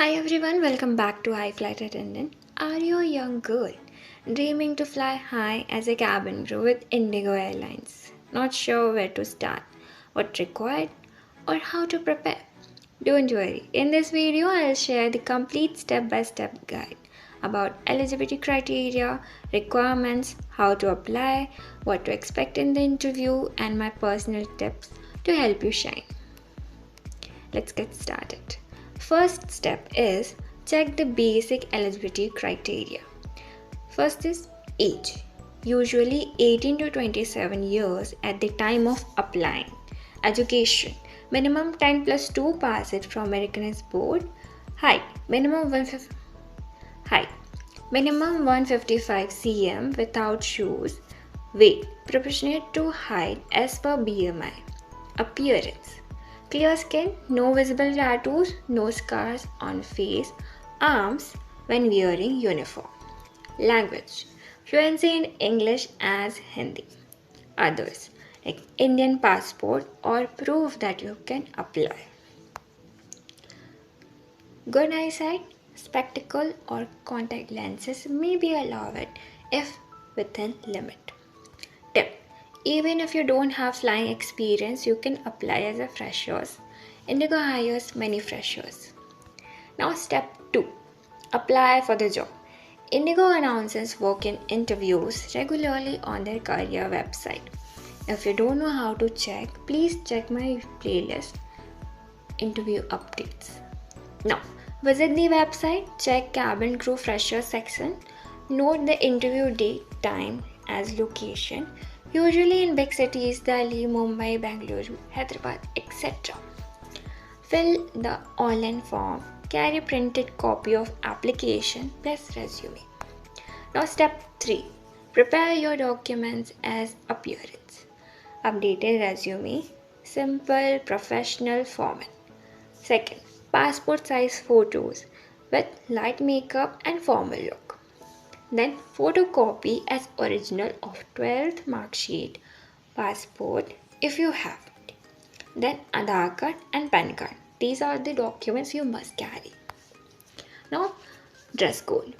Hi everyone, welcome back to High Flight Attendant. Are you a young girl dreaming to fly high as a cabin crew with IndiGo Airlines? Not sure where to start, what's required, or how to prepare? Don't worry, in this video I'll share the complete step-by-step guide about eligibility criteria, requirements, how to apply, what to expect in the interview, and my personal tips to help you shine. Let's get started. First step is check the basic eligibility criteria. First is age, usually 18 to 27 years at the time of applying. Education, minimum 10 plus 2 passes from Americanist board. Height, height, minimum 155 cm without shoes. Weight, proportionate to height as per BMI. Appearance, clear skin, no visible tattoos, no scars on face, arms when wearing uniform. Language, fluency in English as Hindi. Others, like Indian passport or proof that you can apply. Good eyesight, spectacle or contact lenses may be allowed if within limit. Tip, even if you don't have flying experience, you can apply as a freshers. IndiGo hires many freshers. Now step 2. Apply for the job. IndiGo announces walk-in interviews regularly on their career website. If you don't know how to check, please check my playlist, interview updates. Now, visit the website, check cabin crew fresher section, note the interview date, time as location, usually in big cities Delhi, Mumbai, Bangalore, Hyderabad, etc. Fill the online form, carry printed copy of application plus resume. Now step 3. Prepare your documents as appearance. Updated resume, simple professional format. Second, passport size photos with light makeup and formal look. Then photocopy as original of 12th mark sheet, passport if you have it. Then Aadhaar card and PAN card. These are the documents you must carry. Now dress code.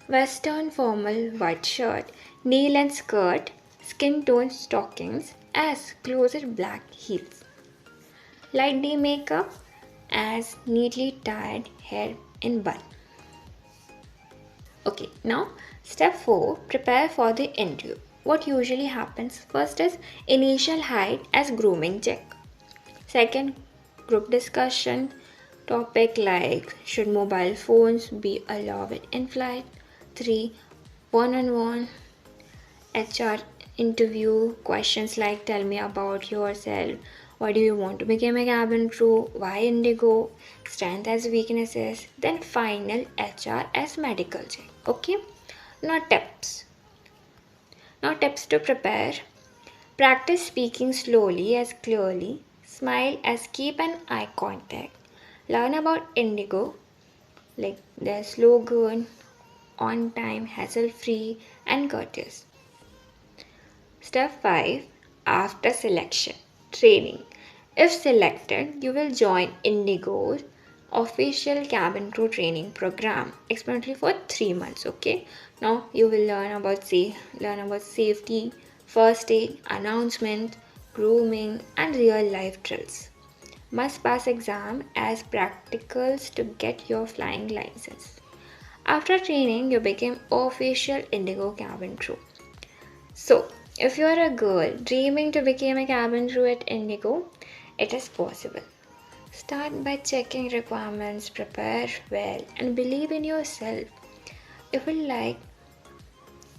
Western formal white shirt, knee-length skirt, skin tone stockings as closed black heels. Light day makeup as neatly tied hair in bun. Okay, now step 4, prepare for the interview. What usually happens first is initial height as grooming check. Second, group discussion, topic like should mobile phones be allowed in flight. 3, one-on-one HR interview, questions like tell me about yourself, why do you want to become a cabin crew, why IndiGo, strengths as weaknesses, then final HR as medical check. Okay, now tips. Now tips to prepare. Practice speaking slowly as clearly, smile as keep an eye contact, learn about IndiGo like their slogan, on time, hassle free, and courteous. Step 5. After selection, training. If selected, you will join IndiGo's official cabin crew training program, approximately for 3 months. Okay. Now you will learn about safety, first aid, announcement, grooming, and real life drills. Must pass exam as practicals to get your flying license. After training, you became official IndiGo cabin crew. So, if you are a girl dreaming to become a cabin crew at IndiGo, it is possible. Start by checking requirements, prepare well, and believe in yourself. If you like,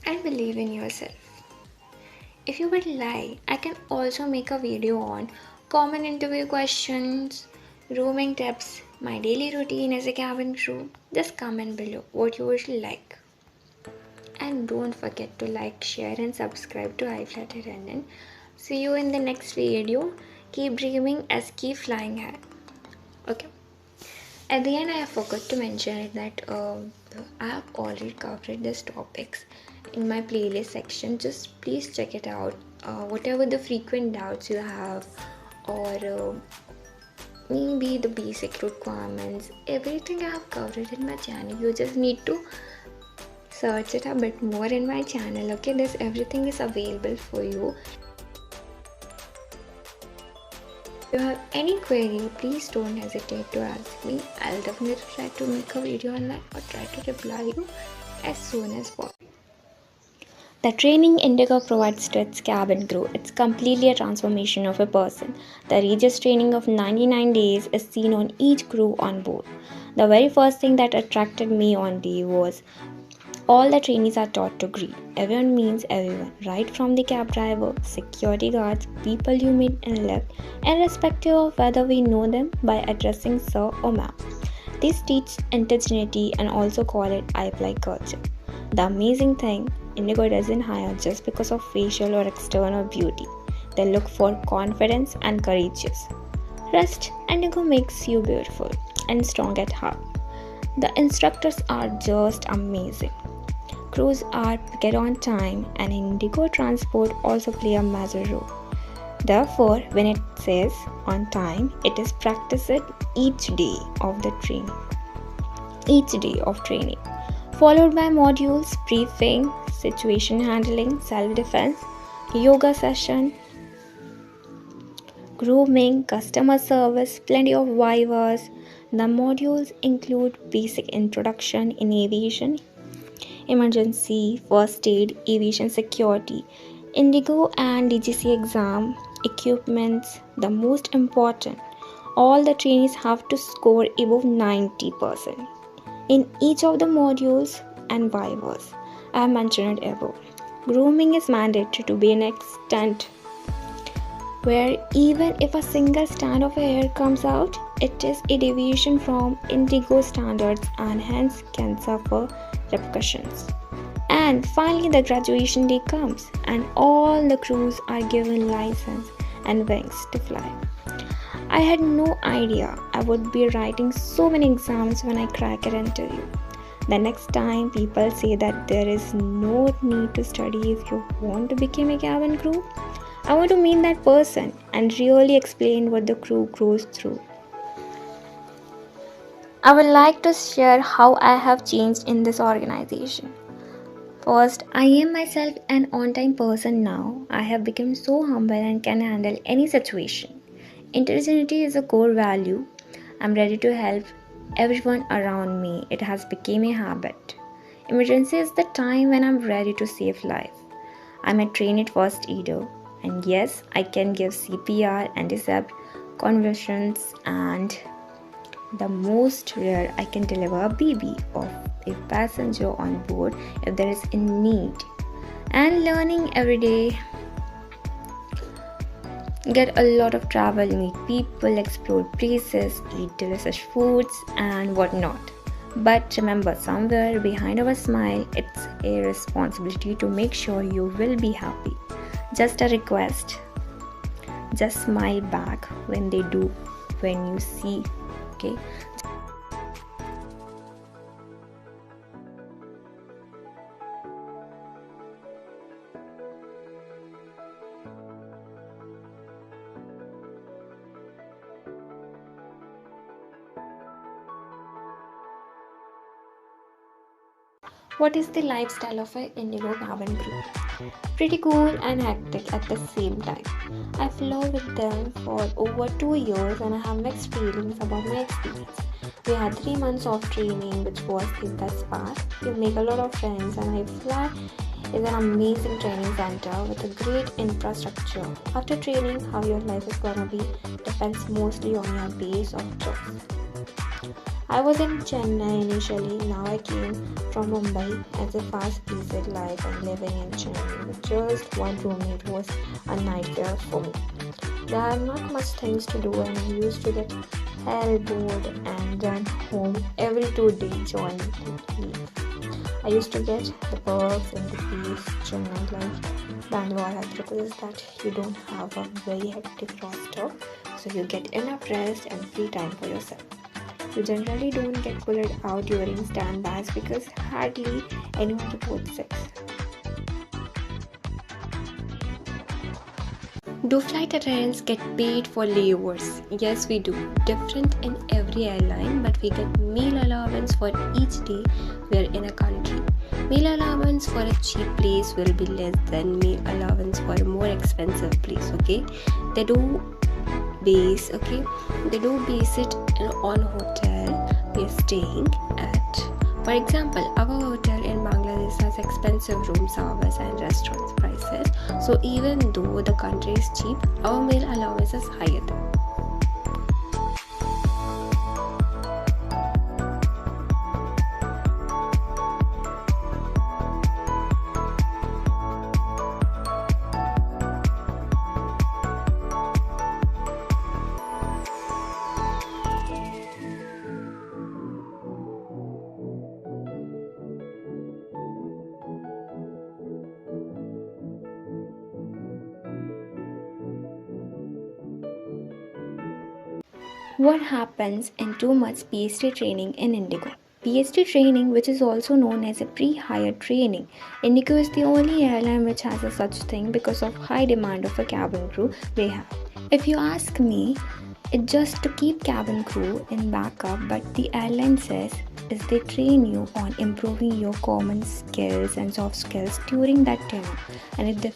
and believe in yourself. If you would like, I can also make a video on common interview questions, grooming tips, my daily routine as a cabin crew. Just comment below what you would like. And don't forget to like, share and subscribe to iFlight Attendant. See you in the next video. Keep dreaming as keep flying high. Okay. At the end, I forgot to mention it that I have already covered these topics in my playlist section. Just please check it out. Whatever the frequent doubts you have or maybe the basic requirements, everything I have covered in my channel. You just need to search it a bit more in my channel. Okay, this everything is available for you. If you have any query, please don't hesitate to ask me. I'll definitely try to make a video on that or try to reply you as soon as possible. The training IndiGo provides to its cabin crew, it's completely a transformation of a person. The rigorous training of 99 days is seen on each crew on board. The very first thing that attracted me on day was all the trainees are taught to greet. Everyone means everyone, right from the cab driver, security guards, people you meet in lift, irrespective of whether we know them by addressing sir or ma'am. This teaches indigeneity and also call it I apply culture. The amazing thing, IndiGo doesn't hire just because of facial or external beauty. They look for confidence and courageous. Rest, IndiGo makes you beautiful and strong at heart. The instructors are just amazing. Crews are get on time and IndiGo transport also play a major role. Therefore, when it says on time, it is practiced each day of the training. Each day of training, followed by modules, briefing, situation handling, self-defense, yoga session, grooming, customer service, plenty of vivas. The modules include basic introduction in aviation, emergency, first aid, aviation security, IndiGo and DGC exam, equipments, the most important. All the trainees have to score above 90% in each of the modules and vivas I have mentioned above. Grooming is mandatory to be an extent where even if a single strand of hair comes out, it is a deviation from IndiGo standards and hence can suffer repercussions. And finally, the graduation day comes and all the crews are given license and wings to fly. I had no idea I would be writing so many exams when I crack an interview. The next time people say that there is no need to study if you want to become a cabin crew, I want to meet that person and really explain what the crew goes through. I would like to share how I have changed in this organization. First, I am myself an on-time person now. I have become so humble and can handle any situation. Indigeneity is a core value. I'm ready to help everyone around me. It has become a habit. Emergency is the time when I'm ready to save life. I'm a trained first aider. And yes, I can give CPR, antiseptic, convulsions, and the most rare, I can deliver a baby of a passenger on board if there is a need. And learning every day, get a lot of travel, meet people, explore places, eat delicious foods, and whatnot. But remember, somewhere behind our smile, it's a responsibility to make sure you will be happy. Just a request. Just smile back when they do, when you see, okay? What is the lifestyle of an IndiGo cabin crew? Pretty cool and hectic at the same time. I flew with them for over 2 years and I have mixed feelings about my experience. We had 3 months of training, which was the best part. You make a lot of friends, and I fly is an amazing training center with a great infrastructure. After training, how your life is gonna be depends mostly on your base of choice. I was in Chennai initially, now I came from Mumbai as a fast-paced life and living in Chennai with just one roommate was a nightmare for me. There are not much things to do and I used to get hell bored and run home every 2 days on leave. I used to get the perks and the peace Chennai life. Bangalore has proposed that you don't have a very hectic roster, so you get enough rest and free time for yourself. You generally don't get pulled out during standbys because hardly anyone reports sick. Do flight attendants get paid for layovers? Yes, we do. Different in every airline, but we get meal allowance for each day we are in a country. Meal allowance for a cheap place will be less than meal allowance for a more expensive place, okay? They do base it on hotel we are staying at. For example, our hotel in Bangladesh has expensive room service and restaurants prices. So even though the country is cheap, our meal allowance is higher there. What happens in 2 months PhD training in IndiGo? PhD training, which is also known as a pre-hire training. IndiGo is the only airline which has a such thing because of high demand of a cabin crew they have. If you ask me, it's just to keep cabin crew in backup, but the airline says is they train you on improving your common skills and soft skills during that tenure, and if they